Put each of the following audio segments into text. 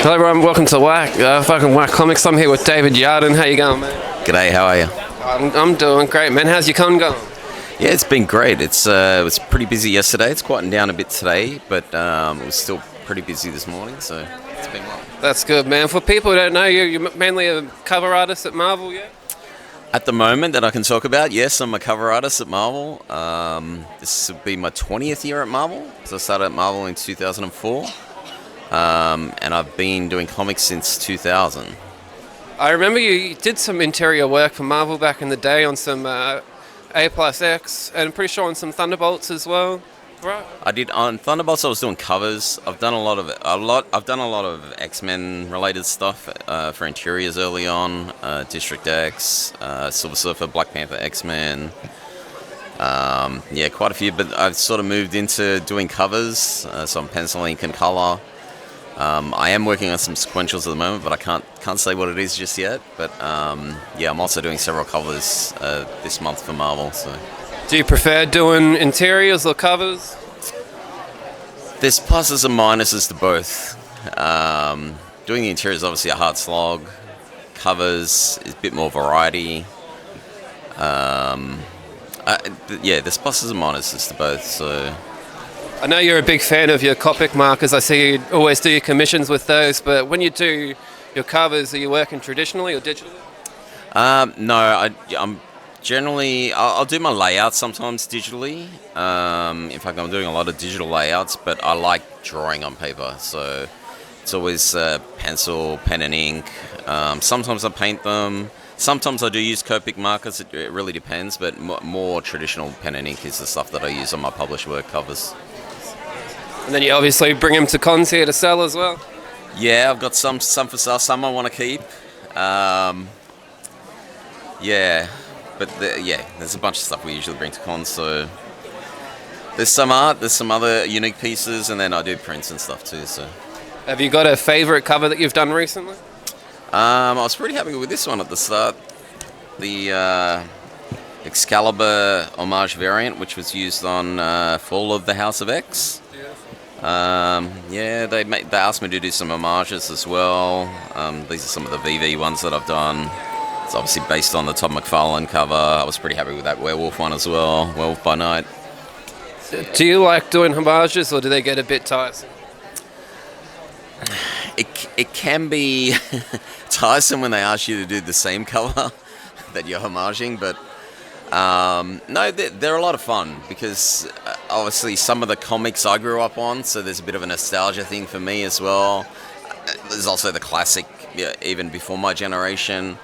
Hello everyone, welcome to fucking Whack Comics. I'm here with David Yarden. How you going, man? G'day, how are you? I'm doing great, man. How's your con going? Yeah, it's been great. It was pretty busy yesterday. It's quieting down a bit today, but it was still pretty busy this morning, so it's been well. That's good, man. For people who don't know you, you're mainly a cover artist at Marvel, yeah? At the moment that I can talk about, yes, I'm a cover artist at Marvel. This will be my 20th year at Marvel. So I started at Marvel in 2004, and I've been doing comics since 2000. I remember you did some interior work for Marvel back in the day on some A+X, and I'm pretty sure on some Thunderbolts as well, right? I did on Thunderbolts. I was doing covers. I've done a lot of X-Men related stuff for interiors early on. District X, Silver Surfer, Black Panther, X-Men. Yeah, quite a few. But I've sort of moved into doing covers. So I'm pencil, ink, and color. I am working on some sequentials at the moment, but I can't say what it is just yet. But yeah, I'm also doing several covers this month for Marvel. So. Do you prefer doing interiors or covers? There's pluses and minuses to both. Doing the interior is obviously a hard slog. Covers is a bit more variety. Yeah, there's pluses and minuses to both. So I know you're a big fan of your Copic markers. I see you always do your commissions with those, but when you do your covers, are you working traditionally or digitally? No, I'm generally I'll do my layouts sometimes digitally. In fact, I'm doing a lot of digital layouts, but I like drawing on paper, so it's always pencil, pen and ink. Sometimes I paint them. Sometimes I do use Copic markers. It really depends, but more traditional pen and ink is the stuff that I use on my published work covers. And then you obviously bring them to cons here to sell as well. Yeah, I've got some for sale. Some I want to keep. Yeah. But there's a bunch of stuff we usually bring to cons, so there's some art, there's some other unique pieces, and then I do prints and stuff too. So, have you got a favourite cover that you've done recently? I was pretty happy with this one at the start, the Excalibur homage variant, which was used on Fall of the House of X. Yeah, they asked me to do some homages as well. These are some of the VV ones that I've done. It's obviously based on the Todd McFarlane cover. I was pretty happy with that Werewolf one as well, Werewolf by Night. Do you like doing homages, or do they get a bit tiresome? It can be tiresome when they ask you to do the same cover that you're homaging, but no, they're a lot of fun because obviously some of the comics I grew up on, so there's a bit of a nostalgia thing for me as well. There's also the classic, even before my generation.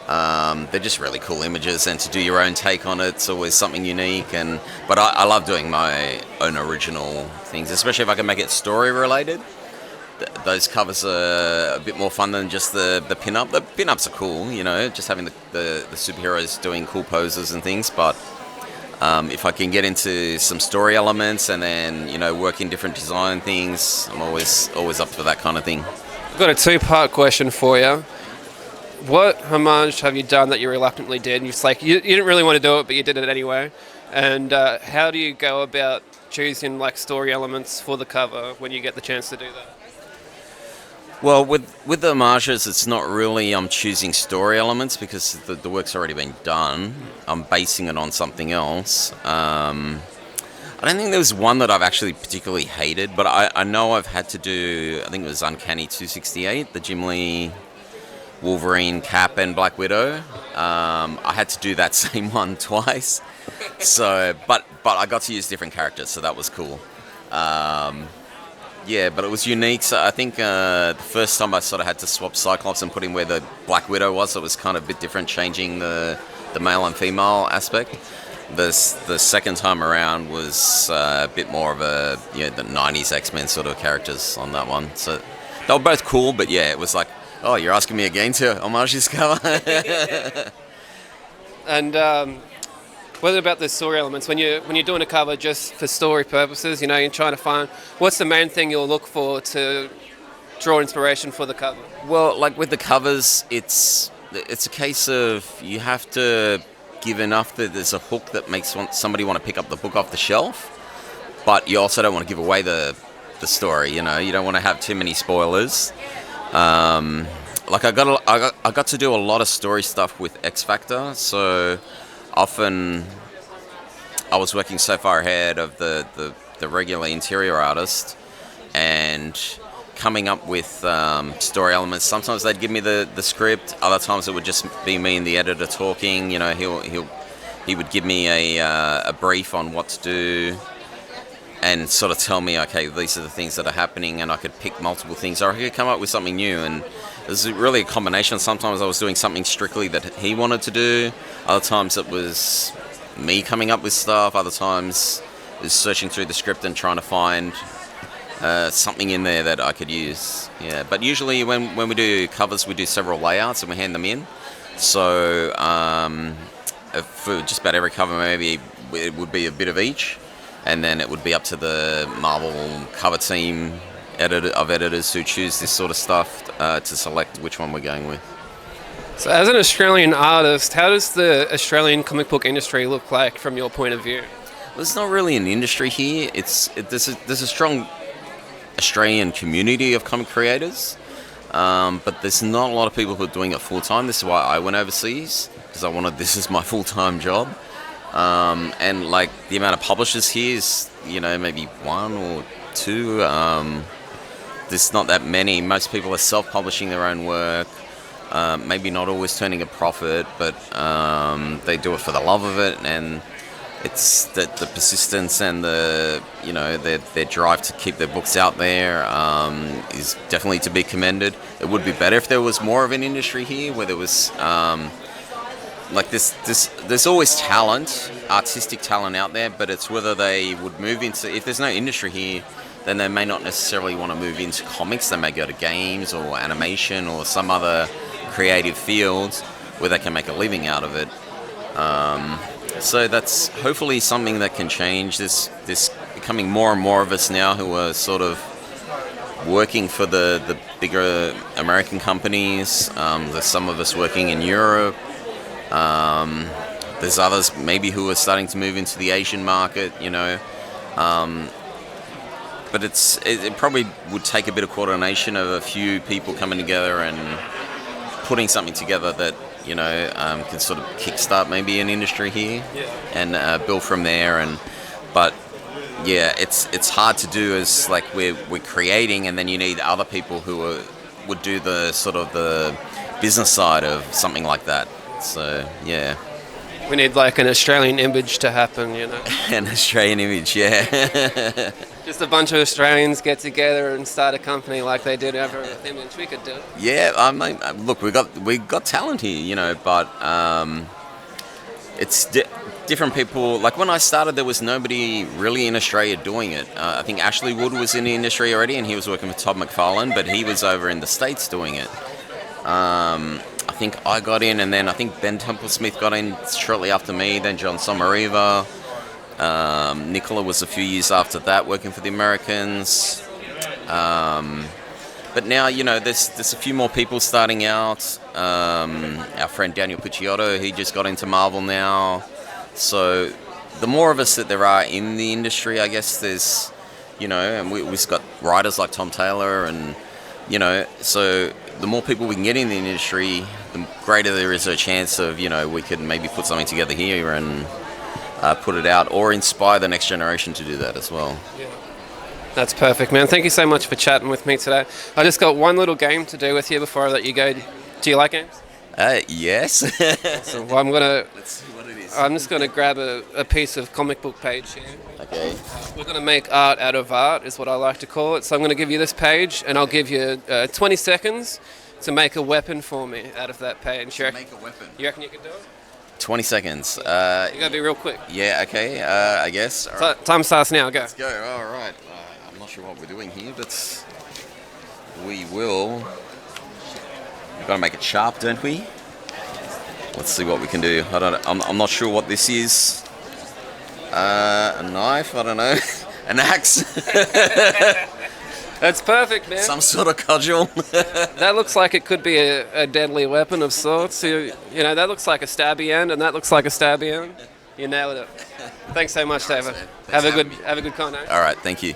They're just really cool images, and to do your own take on it's always something unique. But I love doing my own original things, especially if I can make it story related. Those covers are a bit more fun than just the pin-up. The pin-ups are cool, just having the superheroes doing cool poses and things. But if I can get into some story elements and then work in different design things, I'm always up for that kind of thing. I've got a two-part question for you. What homage have you done that you reluctantly did? It's like you didn't really want to do it, but you did it anyway. And how do you go about choosing story elements for the cover when you get the chance to do that? Well, with the homages, it's not really I'm choosing story elements because the work's already been done. I'm basing it on something else. I don't think there was one that I've actually particularly hated, but I know I've had to do, I think it was Uncanny 268, the Jim Lee Wolverine, Cap, and Black Widow. I had to do that same one twice. So, but I got to use different characters, so that was cool. Yeah, but it was unique. So I think the first time I sort of had to swap Cyclops and put him where the Black Widow was, so it was kind of a bit different, changing the male and female aspect. The second time around was a bit more of the 90s X-Men sort of characters on that one. So they were both cool, but yeah, it was like, oh, you're asking me again to homage this cover? And what about the story elements? When you're doing a cover just for story purposes, you're trying to find what's the main thing you'll look for to draw inspiration for the cover? Well, like with the covers, it's a case of you have to give enough that there's a hook that makes somebody want to pick up the book off the shelf, but you also don't want to give away the story. You don't want to have too many spoilers. Like I got to do a lot of story stuff with X Factor, so often I was working so far ahead of the regular interior artist and coming up with story elements. Sometimes they'd give me the script, other times it would just be me and the editor talking. You know, he would give me a brief on what to do and sort of tell me, okay, these are the things that are happening, and I could pick multiple things, or I could come up with something new. And it was really a combination. Sometimes I was doing something strictly that he wanted to do, other times it was me coming up with stuff, other times it was searching through the script and trying to find something in there that I could use. Yeah, but usually when we do covers, we do several layouts and we hand them in. So for just about every cover, maybe it would be a bit of each. And then it would be up to the Marvel cover team of editors who choose this sort of stuff to select which one we're going with. So, as an Australian artist, how does the Australian comic book industry look like from your point of view? Well, there's not really an industry here. There's a strong Australian community of comic creators, but there's not a lot of people who are doing it full time. This is why I went overseas, because I wanted this as my full time job. And like the amount of publishers here is, you know, maybe one or two. There's not that many. Most people are self-publishing their own work. Maybe not always turning a profit, but they do it for the love of it, and it's the persistence and their drive to keep their books out there is definitely to be commended. It would be better if there was more of an industry here where there was like there's always talent, artistic talent out there, but it's whether they would move into, if there's no industry here, then they may not necessarily want to move into comics. They may go to games or animation or some other creative field where they can make a living out of it. So that's hopefully something that can change. There's becoming more and more of us now who are sort of working for the bigger American companies. There's some of us working in Europe. There's others maybe who are starting to move into the Asian market, you know. But it probably would take a bit of coordination of a few people coming together and putting something together that, you know, can sort of kickstart maybe an industry here, and build from there. But yeah, it's hard to do as like we're creating, and then you need other people who would do the sort of the business side of something like that. So yeah. We need like an Australian image to happen, you know. An Australian image, yeah. Just a bunch of Australians get together and start a company like they did over with Image. We could do it. Yeah, I mean, look, we got talent here, you know, but it's different people. Like when I started, there was nobody really in Australia doing it. I think Ashley Wood was in the industry already, and he was working with Todd McFarlane, but he was over in the States doing it. I think I got in, and then I think Ben Templesmith got in shortly after me, then John Somariva. Nicola was a few years after that, working for the Americans. But now, you know, there's a few more people starting out. Our friend Daniel Pucciotto, he just got into Marvel now. So the more of us that there are in the industry, I guess there's, you know, and we've got writers like Tom Taylor, and, you know, so the more people we can get in the industry, the greater there is a chance of, you know, we could maybe put something together here and put it out, or inspire the next generation to do that as well. Yeah. That's perfect, man. Thank you so much for chatting with me today. I just got one little game to do with you before I let you go. Do you like games? Yes. So, well, Let's see what it is. I'm just gonna grab a piece of comic book page here. Okay. We're gonna make art out of art, is what I like to call it. So I'm gonna give you this page, and I'll give you 20 seconds to make a weapon for me out of that page. Make a weapon. You reckon you can do it? 20 seconds. You gotta be real quick. Yeah, okay, I guess. All right. Time starts now, go. Let's go, all right. I'm not sure what we're doing here, but we will. We've got to make it sharp, don't we? Let's see what we can do. I'm not sure what this is. A knife, I don't know. An axe. That's perfect, man. Some sort of cudgel. That looks like it could be a deadly weapon of sorts. You know, that looks like a stabby end, and that looks like a stabby end. You nailed it. Thanks so much, David. Have a good con, eh? All right, thank you.